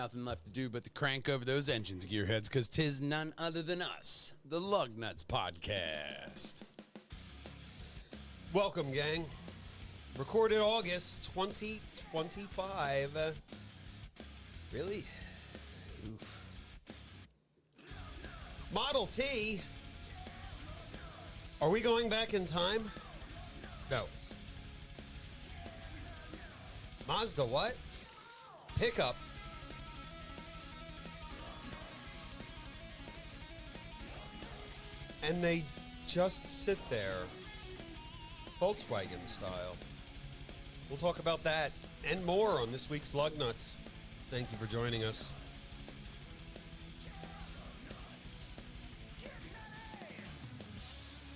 nothing left to do but to crank over those engines, gearheads, because 'tis none other than us, the Lugnutz Podcast. Welcome, gang. Recorded August 2025. Really? Oof. Model T. Are we going back in time? No. Mazda what? Pickup. And they just sit there, Volkswagen style. We'll talk about that and more on this week's Lugnutz. Thank you for joining us.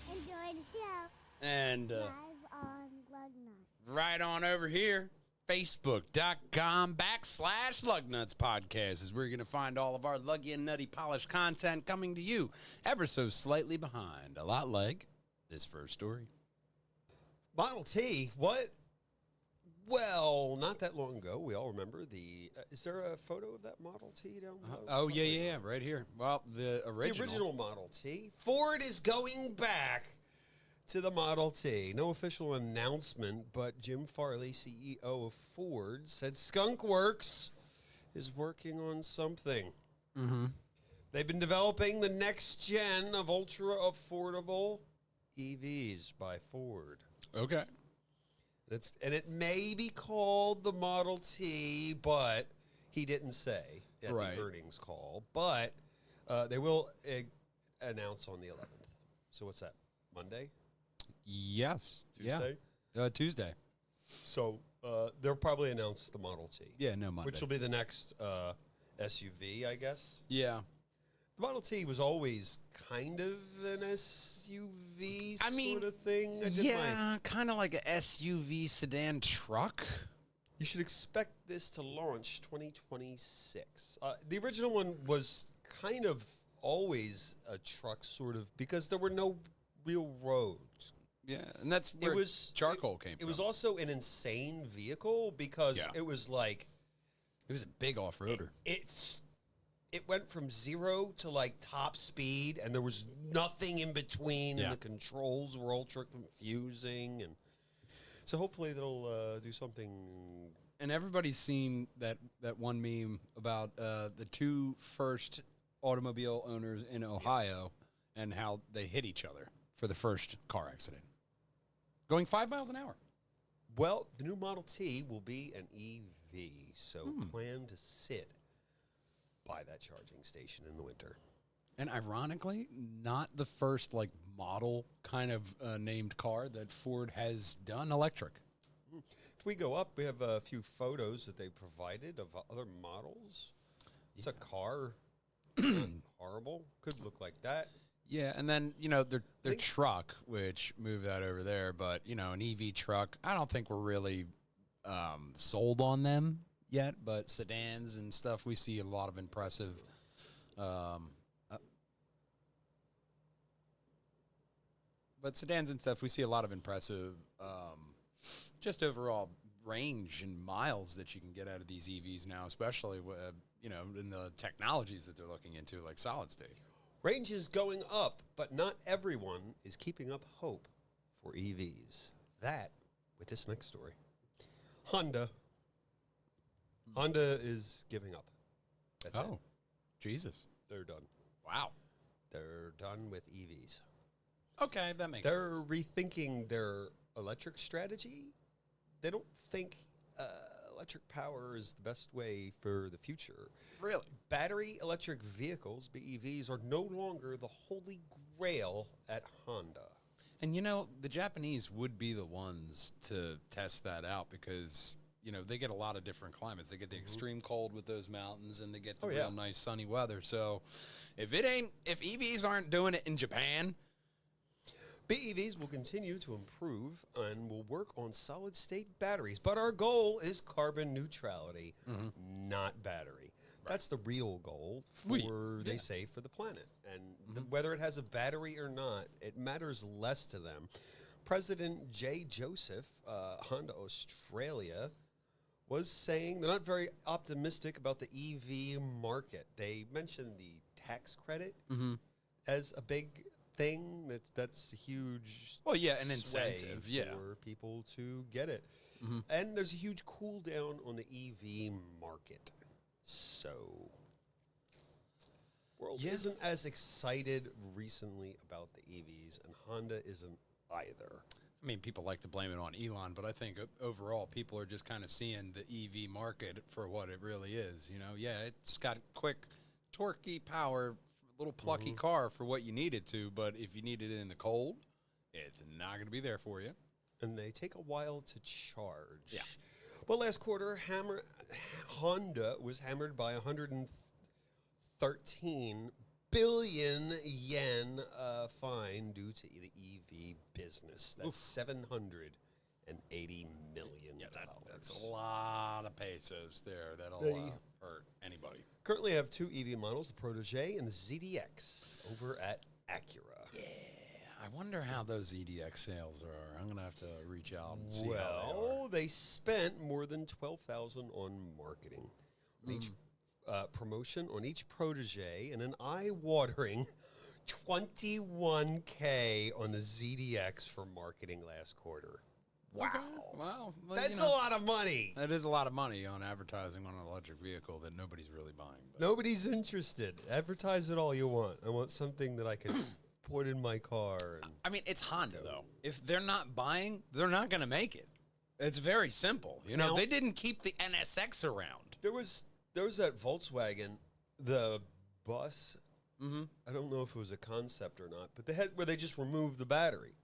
Enjoy the show. And Live on Lugnutz. right on over here, Facebook.com/Lugnutz Podcast is where you're going to find all of our luggy and nutty polished content coming to you ever so slightly behind, a lot like this first story. Model T, what? Well, not that long ago, we all remember the... is there a photo of that Model T down below? Oh, yeah, right here. Well, the original. The original Model T. Ford is going back to the Model T. No official announcement, but Jim Farley, CEO of Ford, said Skunk Works is working on something. Mm-hmm. They've been developing the next gen of ultra-affordable EVs by Ford. Okay. And it may be called the Model T, but he didn't say at Right. the earnings call. But they will announce on the 11th. So what's that, Monday? Yes. Tuesday? Yeah. Tuesday. So they'll probably announce the Model T. Yeah, no Monday. Which will be the next SUV, I guess. Yeah. The Model T was always kind of an SUV sort of thing. Kind of like a SUV sedan truck. You should expect this to launch 2026. The original one was kind of always a truck, sort of, because there were no real roads. Yeah, and that's where charcoal came from. It was also an insane vehicle because it was like... It was a big off-roader. It went from 0 to like top speed, and there was nothing in between, and the controls were ultra confusing, and so hopefully they'll do something. And everybody's seen that one meme about the two first automobile owners in Ohio and how they hit each other for the first car accident, going 5 miles an hour. Well, the new Model T will be an EV, so plan to sit by that charging station in the winter. And ironically, not the first like model kind of named car that Ford has done electric. If we go up, we have a few photos that they provided of other models. It's a car. Not horrible. Could look like that. Yeah, and then, their truck, which moved that over there, but, an EV truck, I don't think we're really sold on them yet, but sedans and stuff, we see a lot of impressive just overall range and miles that you can get out of these EVs now, especially in the technologies that they're looking into, like solid state. Range is going up, but not everyone is keeping up hope for EVs. That with this next story. Honda is giving up. That's it. Jesus. They're done. Wow. They're done with EVs. Okay, that makes They're sense. rethinking their electric strategy. They don't think electric power is the best way for the future. Really? Battery electric vehicles, BEVs, are no longer the holy grail at Honda. And, the Japanese would be the ones to test that out because, they get a lot of different climates. They get the extreme cold with those mountains, and they get the real nice sunny weather. So if EVs aren't doing it in Japan... BEVs will continue to improve and will work on solid-state batteries, but our goal is carbon neutrality, not battery. Right. That's the real goal they say, for the planet. And whether it has a battery or not, it matters less to them. President Jay Joseph, Honda Australia, was saying they're not very optimistic about the EV market. They mentioned the tax credit as a big thing. That's a huge an sway incentive, for people to get it. And there's a huge cool down on the EV market. So, world isn't as excited recently about the EVs, and Honda isn't either. I mean, people like to blame it on Elon, but I think overall people are just kind of seeing the EV market for what it really is. You know, it's got quick, torquey power, little plucky car for what you need it to, but if you need it in the cold, it's not going to be there for you. And they take a while to charge. Yeah. Well, last quarter, Honda was hammered by 113 billion yen fine due to the EV business. That's $780 million. Yeah, that's a lot of pesos there. That'll hurt anybody. Currently have 2 EV models, the Protege and the ZDX, over at Acura. Yeah, I wonder how those EDX sales are. I'm going to have to reach out and see how Well, they spent more than $12,000 on marketing. Each promotion on each Protege and an eye-watering $21K on the ZDX for marketing last quarter. Wow. Okay. Wow. Well, That's a lot of money. That is a lot of money on advertising on an electric vehicle that nobody's really buying. But. Nobody's interested. Advertise it all you want. I want something that I can put in my car. And I mean, it's Honda, though. If they're not buying, they're not going to make it. It's very simple. You know, Now, they didn't keep the NSX around. There was that Volkswagen, the bus. I don't know if it was a concept or not, but they had where they just removed the battery.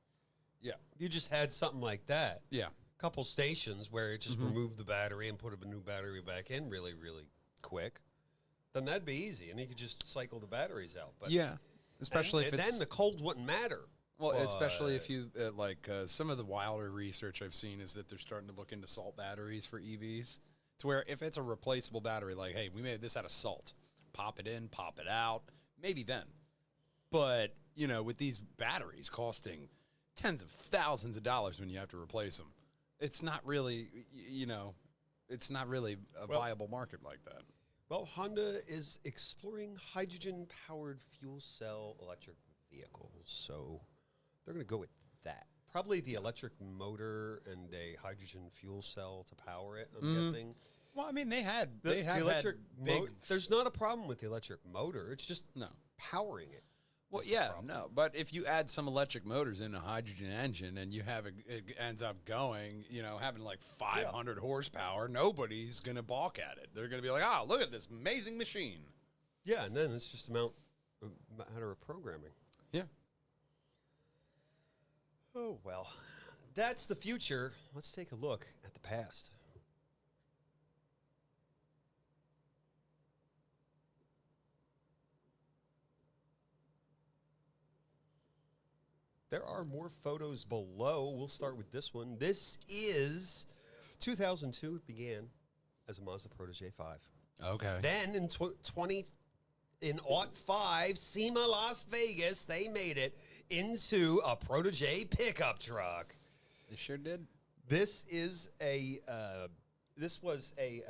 Yeah. You just had something like that. Yeah. A couple stations where it just removed the battery and put a new battery back in really, really quick. Then that'd be easy, and you could just cycle the batteries out. But yeah. Especially if it's... then the cold wouldn't matter. Well, especially if you, some of the wilder research I've seen is that they're starting to look into salt batteries for EVs. To where if it's a replaceable battery, like, hey, we made this out of salt. Pop it in, pop it out. Maybe then. But, you know, with these batteries costing tens of thousands of dollars when you have to replace them, it's not really, it's not really a viable market like that. Well, Honda is exploring hydrogen-powered fuel cell electric vehicles, so they're going to go with that. Probably the electric motor and a hydrogen fuel cell to power it, I'm guessing. Well, I mean, the electric motor. There's not a problem with the electric motor. It's just powering it. Well, yeah, no. But if you add some electric motors in a hydrogen engine and you have it ends up going, having like 500 horsepower, nobody's going to balk at it. They're going to be like, oh, look at this amazing machine. Yeah, and then it's just a matter of programming. Yeah. Oh, well, that's the future. Let's take a look at the past. There are more photos below. We'll start with this one. This is 2002. It began as a Mazda Protege 5. Okay. Then in 05, SEMA Las Vegas, they made it into a Protege pickup truck. They sure did. This was a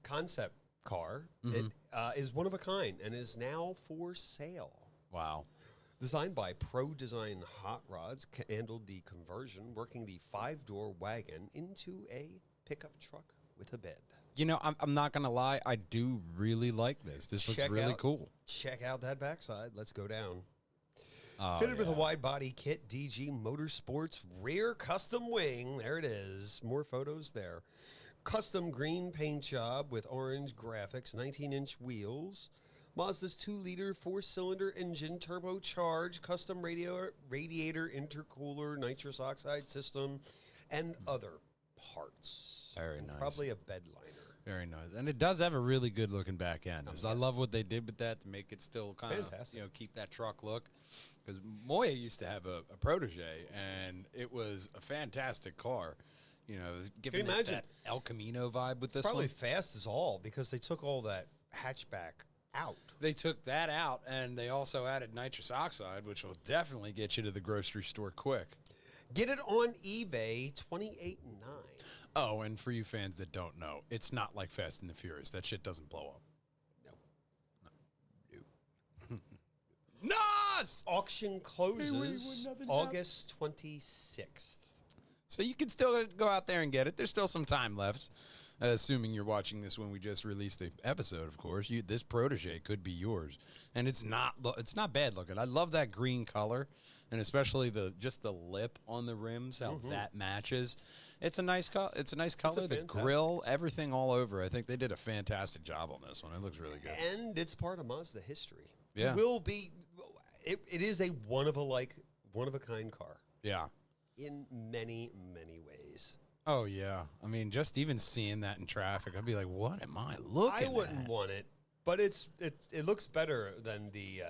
concept car. It is one of a kind and is now for sale. Wow. Designed by Pro Design Hot Rods, handled the conversion, working the 5-door wagon into a pickup truck with a bed. I'm not going to lie. I do really like this. This looks really cool. Check out that backside. Let's go down. Fitted with a wide body kit, DG Motorsports rear custom wing. There it is. More photos there. Custom green paint job with orange graphics, 19-inch wheels. Mazda's 2-liter 4-cylinder engine, turbocharged, custom radiator, intercooler, nitrous oxide system, and other parts. Very nice. Probably a bed liner. Very nice. And it does have a really good looking back end. I love what they did with that to make it still kind of, keep that truck look. Because Moya used to have a Protege, and it was a fantastic car. Giving it that El Camino vibe with this one. It's probably fast as all because they took all that hatchback out. They took that out, and they also added nitrous oxide, which will definitely get you to the grocery store quick. Get it on eBay, $28,900. Oh, and for you fans that don't know, it's not like Fast and the Furious. That shit doesn't blow up. Nos! Auction closes August 26th. So you can still go out there and get it. There's still some time left, assuming you're watching this when we just released the episode. Of course, this Protege could be yours, and it's not bad looking. I love that green color, and especially just the lip on the rims, how that matches. It's a nice color. The grill, everything all over. I think they did a fantastic job on this one. It looks really good, and it's part of Mazda history. Yeah, it will be. It is a one of a kind car. Yeah. In many, many ways. Oh, yeah. I mean, just even seeing that in traffic, I'd be like, what am I looking at? I wouldn't want it, but it looks better than the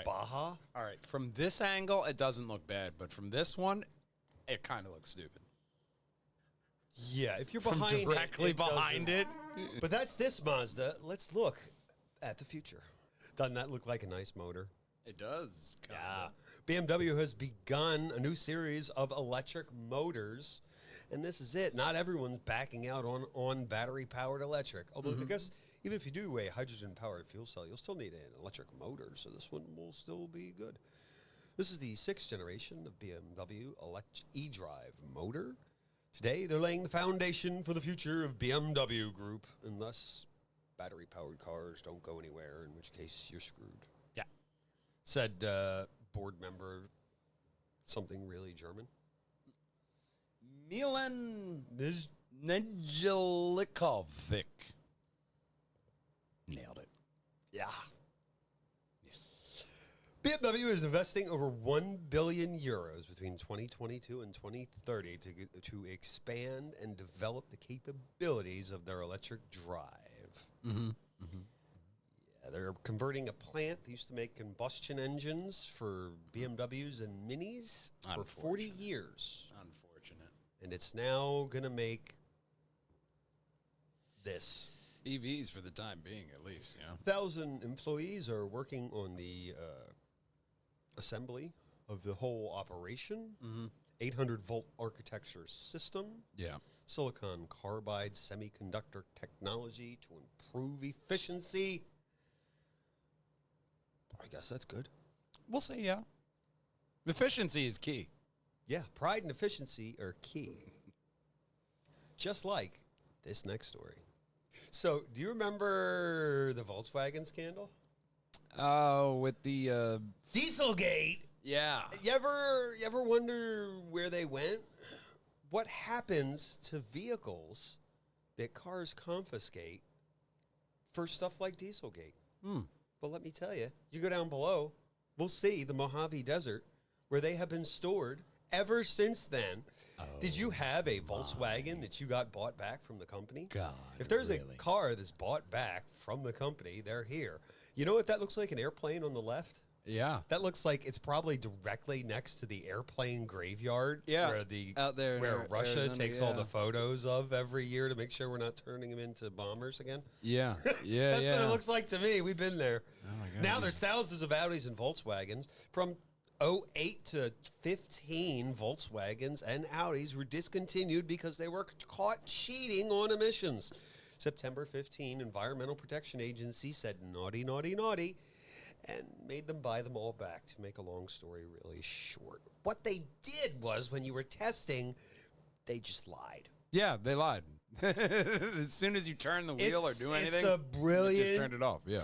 Baja. All right. From this angle, it doesn't look bad, but from this one, it kind of looks stupid. Yeah, if you're directly behind it. But that's this Mazda. Let's look at the future. Doesn't that look like a nice motor? It does. Yeah. BMW has begun a new series of electric motors, and this is it. Not everyone's backing out on battery-powered electric. Although I guess even if you do a hydrogen-powered fuel cell, you'll still need an electric motor, so this one will still be good. This is the 6th generation of BMW eDrive motor. Today, they're laying the foundation for the future of BMW Group, and thus battery-powered cars don't go anywhere, in which case you're screwed. Yeah. Said board member something really German. Milan Nedelikovic. Nailed it. Yeah. BMW is investing over 1 billion euros between 2022 and 2030 to expand and develop the capabilities of their electric drive. Yeah, they're converting a plant that used to make combustion engines for BMWs and Minis for 40 years. Unfortunate. And it's now going to make this. EVs for the time being, at least, 1,000 employees are working on the assembly of the whole operation. 800-volt architecture system. Yeah. Silicon carbide semiconductor technology to improve efficiency. I guess that's good. We'll say, yeah. Efficiency is key. Yeah, pride and efficiency are key. Just like this next story. So, do you remember the Volkswagen scandal? Oh, with the Dieselgate. Yeah. You ever wonder where they went? What happens to vehicles that cars confiscate for stuff like Dieselgate? But let me tell you, you go down below, we'll see the Mojave Desert where they have been stored ever since then. Oh, did you have a Volkswagen that you got bought back from the company? God, if there's really? a car that's bought back from the company, they're here. You know what that looks like? An airplane on the left? Yeah. That looks like it's probably directly next to the airplane graveyard. Yeah. Where out there where Russia Arizona, takes all the photos of every year to make sure we're not turning them into bombers again. Yeah. Yeah. That's what it looks like to me. We've been there. Oh my God. Now there's thousands of Audis and Volkswagens. From 08 to 15, Volkswagens and Audis were discontinued because they were caught cheating on emissions. September 15, Environmental Protection Agency said naughty, naughty, naughty, and made them buy them all back. To make a long story really short, what they did was when you were testing, they just lied. Yeah, they lied. As soon as you turn the wheel or do anything, it's a brilliant. You just turned it off. Yeah,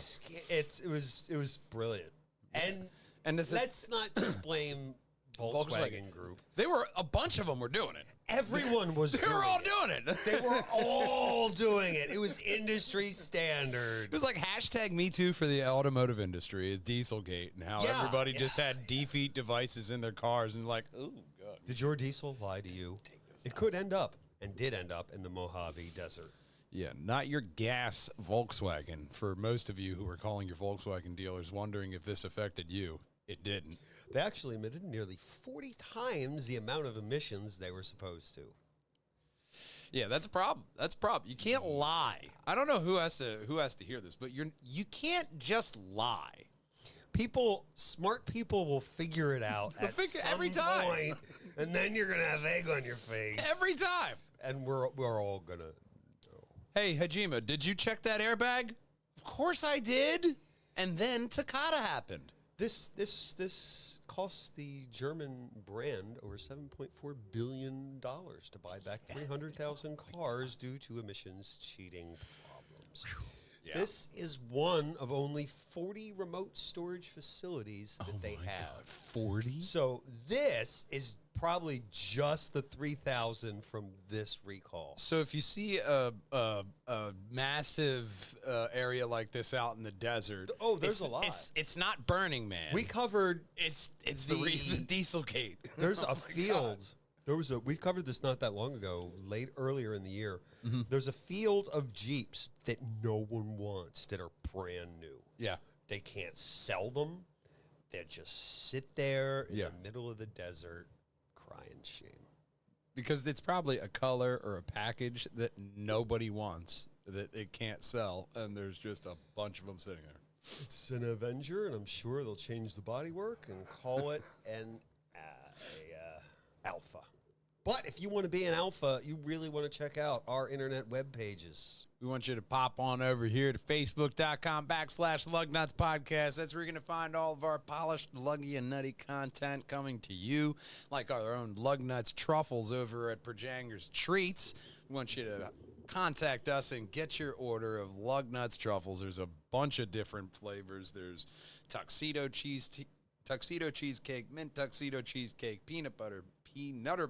it was brilliant. And let's not just blame Volkswagen Group. They were a bunch of them were doing it. Everyone was. They were all doing it. They were all doing it. It was industry standard. It was like #MeToo for the automotive industry is Dieselgate, and how everybody just had defeat devices in their cars and like, oh God. Did your diesel lie to you? It could end up and did end up in the Mojave Desert. Yeah, not your gas Volkswagen. For most of you who were calling your Volkswagen dealers wondering if this affected you, it didn't. They actually emitted nearly 40 times the amount of emissions they were supposed to. Yeah, that's a problem. That's a problem. You can't lie. I don't know who has to hear this, but you can't just lie. Smart people will figure it out at some every time. point, and then you're gonna have egg on your face Every time. And we're all going to know. Hey, Hajima, did you check that airbag? Of course I did. And then Takata happened. This cost the German brand over $7.4 billion to buy back 300,000 cars due to emissions cheating problems. Yeah. This is one of only 40 remote storage facilities that they have. God, 40? So this is probably just the 3,000 from this recall. So if you see a massive area like this out in the desert, there's a lot. It's not Burning Man. We covered it's the Dieselgate. There's a field. We covered this not that long ago, earlier in the year. Mm-hmm. There's a field of Jeeps that no one wants that are brand new. Yeah. They can't sell them. They just sit there in the middle of the desert crying shame. Because it's probably a color or a package that nobody wants, that it can't sell, and there's just a bunch of them sitting there. It's an Avenger, and I'm sure they'll change the bodywork and call it an Alpha. But if you want to be an Alpha, you really want to check out our internet web pages. We want you to pop on over here to Facebook.com/Lugnutz Podcast. That's where you're going to find all of our polished, luggy, and nutty content coming to you, like our own Lugnutz truffles over at Perjangers Treats. We want you to contact us and get your order of Lugnutz truffles. There's a bunch of different flavors. There's tuxedo cheesecake, mint tuxedo cheesecake, peanut butter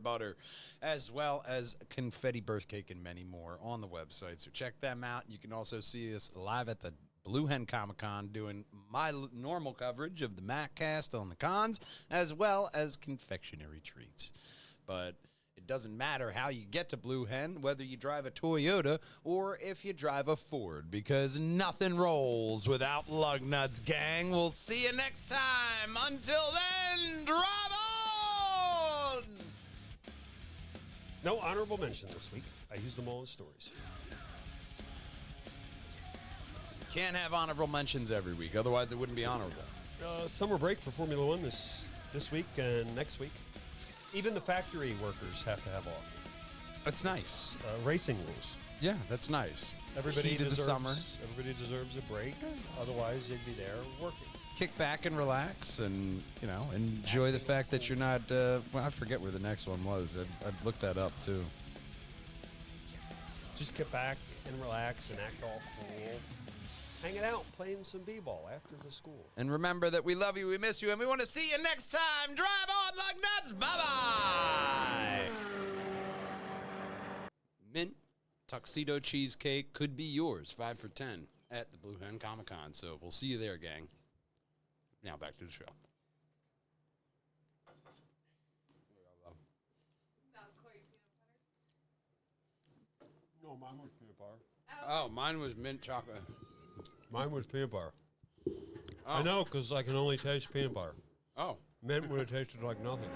butter, as well as confetti birth cake and many more on the website. So check them out. You can also see us live at the Blue Hen Comic-Con doing my normal coverage of the MacCast on the cons, as well as confectionery treats. But it doesn't matter how you get to Blue Hen, whether you drive a Toyota or if you drive a Ford, because nothing rolls without Lugnutz, gang. We'll see you next time. Until then, drive on! No honorable mention this week. I used them all as stories. Can't have honorable mentions every week, otherwise it wouldn't be honorable. Summer break for Formula One this week and next week. Even the factory workers have to have off. That's nice. Racing rules. Yeah, that's nice. Everybody deserves the summer. Everybody deserves a break. Otherwise, they'd be there working. Kick back and relax, and enjoy the fact that you're not. Well, I forget where the next one was. I'd looked that up too. Just get back and relax and act all cool. Hanging out, playing some b-ball after the school. And remember that we love you, we miss you, and we want to see you next time. Drive on, Lugnutz. Bye-bye. Mint tuxedo cheesecake could be yours, 5 for $10 at the Blue Hen Comic-Con. So we'll see you there, gang. Now back to the show. No, mine was peanut butter. Oh, mine was mint chocolate. Mine was peanut butter. Oh. I know, because I can only taste peanut butter. Oh. Mint would have tasted like nothing.